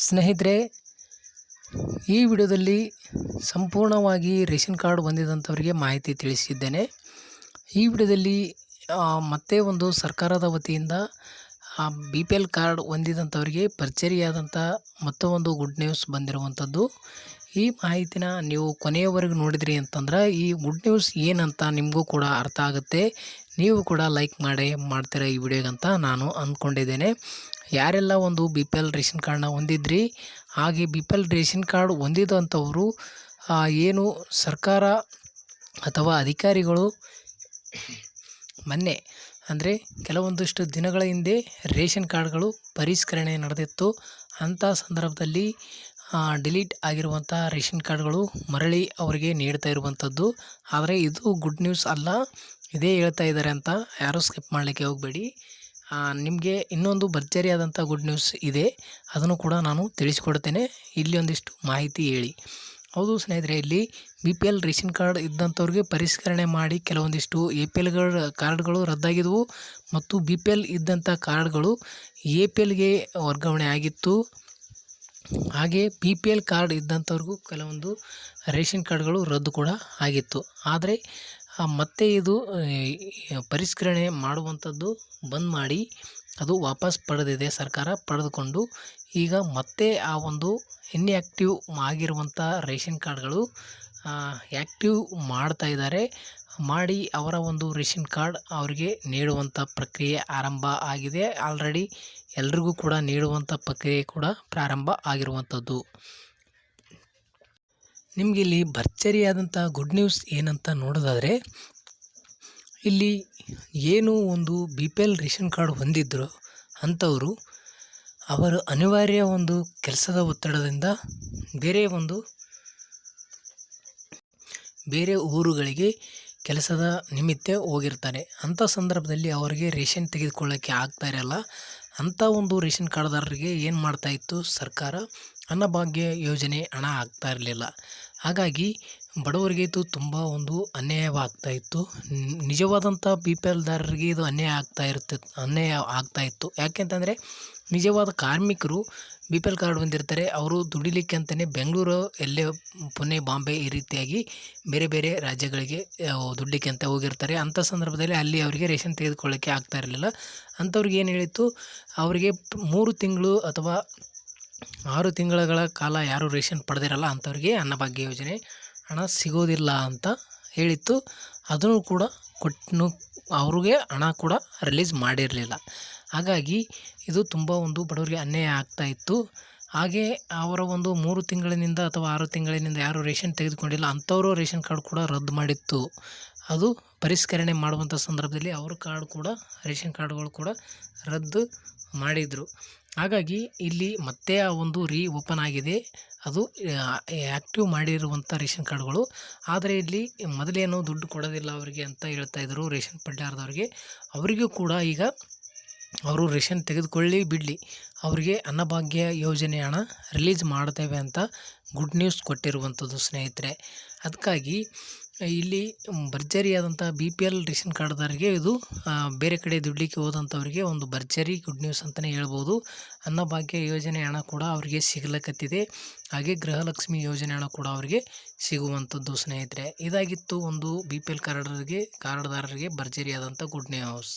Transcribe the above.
ಸ್ನೇಹಿತರೆ, ಈ ವಿಡಿಯೋದಲ್ಲಿ ಸಂಪೂರ್ಣವಾಗಿ ರೇಷನ್ ಕಾರ್ಡ್ ಹೊಂದಿದಂಥವರಿಗೆ ಮಾಹಿತಿ ತಿಳಿಸಿದ್ದೇನೆ. ಈ ವಿಡಿಯೋದಲ್ಲಿ ಮತ್ತೆ ಒಂದು ಸರ್ಕಾರದ ವತಿಯಿಂದ BPL ಕಾರ್ಡ್ ಹೊಂದಿದಂಥವರಿಗೆ ಭರ್ಜರಿಯಾದಂಥ ಮತ್ತೊಂದು ಗುಡ್ ನ್ಯೂಸ್ ಬಂದಿರುವಂಥದ್ದು. ಈ ಮಾಹಿತಿನ ನೀವು ಕೊನೆಯವರೆಗೂ ನೋಡಿದ್ರಿ ಅಂತಂದ್ರೆ ಈ ಗುಡ್ ನ್ಯೂಸ್ ಏನಂತ ನಿಮಗೂ ಕೂಡ ಅರ್ಥ ಆಗುತ್ತೆ. ನೀವು ಕೂಡ ಲೈಕ್ ಮಾಡ್ತೀರಾ ಈ ವಿಡಿಯೋಗಂತ ನಾನು ಅಂದ್ಕೊಂಡಿದ್ದೇನೆ. ಯಾರೆಲ್ಲ ಒಂದು BPL ರೇಷನ್ ಕಾರ್ಡ್ನ ಹೊಂದಿದ್ರಿ, ಹಾಗೆ BPL ರೇಷನ್ ಕಾರ್ಡ್ ಹೊಂದಿದಂಥವರು ಏನು ಸರ್ಕಾರ ಅಥವಾ ಅಧಿಕಾರಿಗಳು ಮೊನ್ನೆ ಅಂದರೆ ಕೆಲವೊಂದಿಷ್ಟು ದಿನಗಳ ಹಿಂದೆ ರೇಷನ್ ಕಾರ್ಡ್ಗಳು ಪರಿಷ್ಕರಣೆ ನಡೆದಿತ್ತು. ಅಂಥ ಸಂದರ್ಭದಲ್ಲಿ ಡಿಲೀಟ್ ಆಗಿರುವಂಥ ರೇಷನ್ ಕಾರ್ಡ್ಗಳು ಮರಳಿ ಅವರಿಗೆ ನೀಡ್ತಾ ಇರುವಂಥದ್ದು. ಆದರೆ ಇದು ಗುಡ್ ನ್ಯೂಸ್ ಅಲ್ಲ, ಇದೇ ಹೇಳ್ತಾ ಇದ್ದಾರೆ ಅಂತ ಯಾರೂ ಸ್ಕಿಪ್ ಮಾಡಲಿಕ್ಕೆ ಹೋಗಬೇಡಿ. ನಿಮಗೆ ಇನ್ನೊಂದು ಭರ್ಜರಿಯಾದಂಥ ಗುಡ್ ನ್ಯೂಸ್ ಇದೆ, ಅದನ್ನು ಕೂಡ ನಾನು ತಿಳಿಸಿಕೊಡ್ತೇನೆ. ಇಲ್ಲಿ ಒಂದಿಷ್ಟು ಮಾಹಿತಿ ಹೇಳಿ. ಹೌದು ಸ್ನೇಹಿತರೆ, ಇಲ್ಲಿ BPL ರೇಷನ್ ಕಾರ್ಡ್ ಇದ್ದಂಥವ್ರಿಗೆ ಪರಿಷ್ಕರಣೆ ಮಾಡಿ ಕೆಲವೊಂದಿಷ್ಟು APL ಕಾರ್ಡ್ಗಳು ರದ್ದಾಗಿದ್ದವು ಮತ್ತು BPL ಇದ್ದಂಥ ಕಾರ್ಡ್ಗಳು APLಗೆ ವರ್ಗಾವಣೆ ಆಗಿತ್ತು. ಹಾಗೆ BPL ಕಾರ್ಡ್ ಇದ್ದಂಥವ್ರಿಗೂ ಕೆಲವೊಂದು ರೇಷನ್ ಕಾರ್ಡ್ಗಳು ರದ್ದು ಕೂಡ ಆಗಿತ್ತು. ಆದರೆ ಮತ್ತೆ ಇದು ಪರಿಷ್ಕರಣೆ ಮಾಡುವಂಥದ್ದು ಬಂದ್ ಮಾಡಿ ಅದು ವಾಪಸ್ ಪಡೆದಿದೆ ಸರ್ಕಾರ. ಪಡೆದುಕೊಂಡು ಈಗ ಮತ್ತೆ ಆ ಒಂದು ಇನ್ಆ್ಯಕ್ಟಿವ್ ಆಗಿರುವಂಥ ರೇಷನ್ ಕಾರ್ಡ್ಗಳು ಆ್ಯಕ್ಟಿವ್ ಮಾಡ್ತಾ ಇದ್ದಾರೆ. ಮಾಡಿ ಅವರ ಒಂದು ರೇಷನ್ ಕಾರ್ಡ್ ಅವರಿಗೆ ನೀಡುವಂಥ ಪ್ರಕ್ರಿಯೆ ಆರಂಭ ಆಗಿದೆ. ಆಲ್ರೆಡಿ ಎಲ್ರಿಗೂ ಕೂಡ ನೀಡುವಂಥ ಪ್ರಕ್ರಿಯೆ ಕೂಡ ಪ್ರಾರಂಭ ಆಗಿರುವಂಥದ್ದು. ನಿಮಗೆ ಇಲ್ಲಿ ಭರ್ಜರಿಯಾದಂಥ ಗುಡ್ ನ್ಯೂಸ್ ಏನಂತ ನೋಡೋದಾದರೆ, ಇಲ್ಲಿ ಏನು ಒಂದು BPL ರೇಷನ್ ಕಾರ್ಡ್ ಹೊಂದಿದ್ರು ಅಂಥವರು ಅವರು ಅನಿವಾರ್ಯ ಒಂದು ಕೆಲಸದ ಒತ್ತಡದಿಂದ ಬೇರೆ ಊರುಗಳಿಗೆ ಕೆಲಸದ ನಿಮಿತ್ತ ಹೋಗಿರ್ತಾರೆ. ಅಂಥ ಸಂದರ್ಭದಲ್ಲಿ ಅವರಿಗೆ ರೇಷನ್ ತೆಗೆದುಕೊಳ್ಳೋಕ್ಕೆ ಆಗ್ತಾ ಇರಲ್ಲ. ಅಂಥ ಒಂದು ರೇಷನ್ ಕಾರ್ಡ್ದಾರರಿಗೆ ಏನು ಮಾಡ್ತಾಯಿತ್ತು ಸರ್ಕಾರ, ಅನ್ನಭಾಗ್ಯ ಯೋಜನೆ ಹಣ ಆಗ್ತಾ ಇರಲಿಲ್ಲ. ಹಾಗಾಗಿ ಬಡವರಿಗೆ ಇದು ತುಂಬ ಒಂದು ಅನ್ಯಾಯವಾಗ್ತಾಯಿತ್ತು. ನಿಜವಾದಂಥ BPLದಾರರಿಗೆ ಇದು ಅನ್ಯಾಯ ಆಗ್ತಾಯಿತ್ತು. ಯಾಕೆಂತಂದರೆ ನಿಜವಾದ ಕಾರ್ಮಿಕರು BPL ಕಾರ್ಡ್ ಹೊಂದಿರ್ತಾರೆ. ಅವರು ದುಡಿಲಿಕ್ಕೆ ಅಂತಲೇ ಬೆಂಗಳೂರು, ಎಲ್ಲೇ ಪುಣೆ, ಬಾಂಬೆ ಈ ರೀತಿಯಾಗಿ ಬೇರೆ ಬೇರೆ ರಾಜ್ಯಗಳಿಗೆ ದುಡ್ಲಿಕ್ಕೆ ಅಂತ ಹೋಗಿರ್ತಾರೆ. ಅಂಥ ಸಂದರ್ಭದಲ್ಲಿ ಅಲ್ಲಿ ಅವರಿಗೆ ರೇಷನ್ ತೆಗೆದುಕೊಳ್ಳೋಕ್ಕೆ ಆಗ್ತಾ ಇರಲಿಲ್ಲ. ಅಂಥವ್ರಿಗೆ ಏನು ಹೇಳಿತ್ತು, ಅವರಿಗೆ 3 ತಿಂಗಳು ಅಥವಾ 6 ತಿಂಗಳ ಕಾಲ ಯಾರು ರೇಷನ್ ಪಡೆದಿರಲ್ಲ ಅಂಥವ್ರಿಗೆ ಅನ್ನಭಾಗ್ಯ ಯೋಜನೆ ಹಣ ಸಿಗೋದಿಲ್ಲ ಅಂತ ಹೇಳಿತ್ತು. ಅದನ್ನು ಕೂಡ ಅವ್ರಿಗೆ ಹಣ ಕೂಡ ರಿಲೀಸ್ ಮಾಡಿರಲಿಲ್ಲ. ಹಾಗಾಗಿ ಇದು ತುಂಬ ಒಂದು ಬಡವರಿಗೆ ಅನ್ಯಾಯ ಆಗ್ತಾಯಿತ್ತು. ಹಾಗೆ ಅವರ ಒಂದು 3 ತಿಂಗಳಿನಿಂದ ಅಥವಾ 6 ತಿಂಗಳಿನಿಂದ ಯಾರು ರೇಷನ್ ತೆಗೆದುಕೊಂಡಿಲ್ಲ ಅಂಥವರು ರೇಷನ್ ಕಾರ್ಡ್ ಕೂಡ ರದ್ದು ಮಾಡಿತ್ತು. ಅದು ಪರಿಷ್ಕರಣೆ ಮಾಡುವಂಥ ಸಂದರ್ಭದಲ್ಲಿ ಅವ್ರ ಕಾರ್ಡ್ ಕೂಡ ರೇಷನ್ ಕಾರ್ಡ್ಗಳು ಕೂಡ ರದ್ದು ಮಾಡಿದರು. ಹಾಗಾಗಿ ಇಲ್ಲಿ ಮತ್ತೆ ಆ ಒಂದು ಓಪನ್ ಆಗಿದೆ. ಅದು ಆ್ಯಕ್ಟಿವ್ ಮಾಡಿರುವಂಥ ರೇಷನ್ ಕಾರ್ಡ್ಗಳು. ಆದರೆ ಇಲ್ಲಿ ಮೊದಲೇನು ದುಡ್ಡು ಕೊಡೋದಿಲ್ಲ ಅವರಿಗೆ ಅಂತ ಹೇಳ್ತಾಯಿದ್ರು ರೇಷನ್ ಪಡ್ಲಾರ್ದವ್ರಿಗೆ. ಅವರಿಗೂ ಕೂಡ ಈಗ ಅವರು ರೇಷನ್ ತೆಗೆದುಕೊಳ್ಳಿ ಬಿಡಲಿ, ಅವರಿಗೆ ಅನ್ನಭಾಗ್ಯ ಯೋಜನೆ ಹಣ ರಿಲೀಸ್ ಮಾಡ್ತೇವೆ ಅಂತ ಗುಡ್ ನ್ಯೂಸ್ ಕೊಟ್ಟಿರುವಂಥದ್ದು ಸ್ನೇಹಿತರೆ. ಅದಕ್ಕಾಗಿ ಇಲ್ಲಿ ಭರ್ಜರಿಯಾದಂಥ BPL ರೇಷನ್ ಕಾರ್ಡ್ದಾರಿಗೆ ಇದು ಬೇರೆ ಕಡೆ ದುಡ್ಲಿಕ್ಕೆ ಹೋದಂಥವ್ರಿಗೆ ಒಂದು ಭರ್ಜರಿ ಗುಡ್ ನ್ಯೂಸ್ ಅಂತಲೇ ಹೇಳ್ಬೋದು. ಅನ್ನಭಾಗ್ಯ ಯೋಜನೆ ಹಣ ಕೂಡ ಅವರಿಗೆ ಸಿಗಲಕತ್ತಿದೆ. ಹಾಗೆ ಗೃಹಲಕ್ಷ್ಮಿ ಯೋಜನೆ ಹಣ ಕೂಡ ಅವರಿಗೆ ಸಿಗುವಂಥದ್ದು ಸ್ನೇಹಿತರೆ. ಇದಾಗಿತ್ತು ಒಂದು BPL ಕಾರ್ಡ್ದಾರರಿಗೆ ಭರ್ಜರಿಯಾದಂಥ ಗುಡ್ ನ್ಯೂಸ್.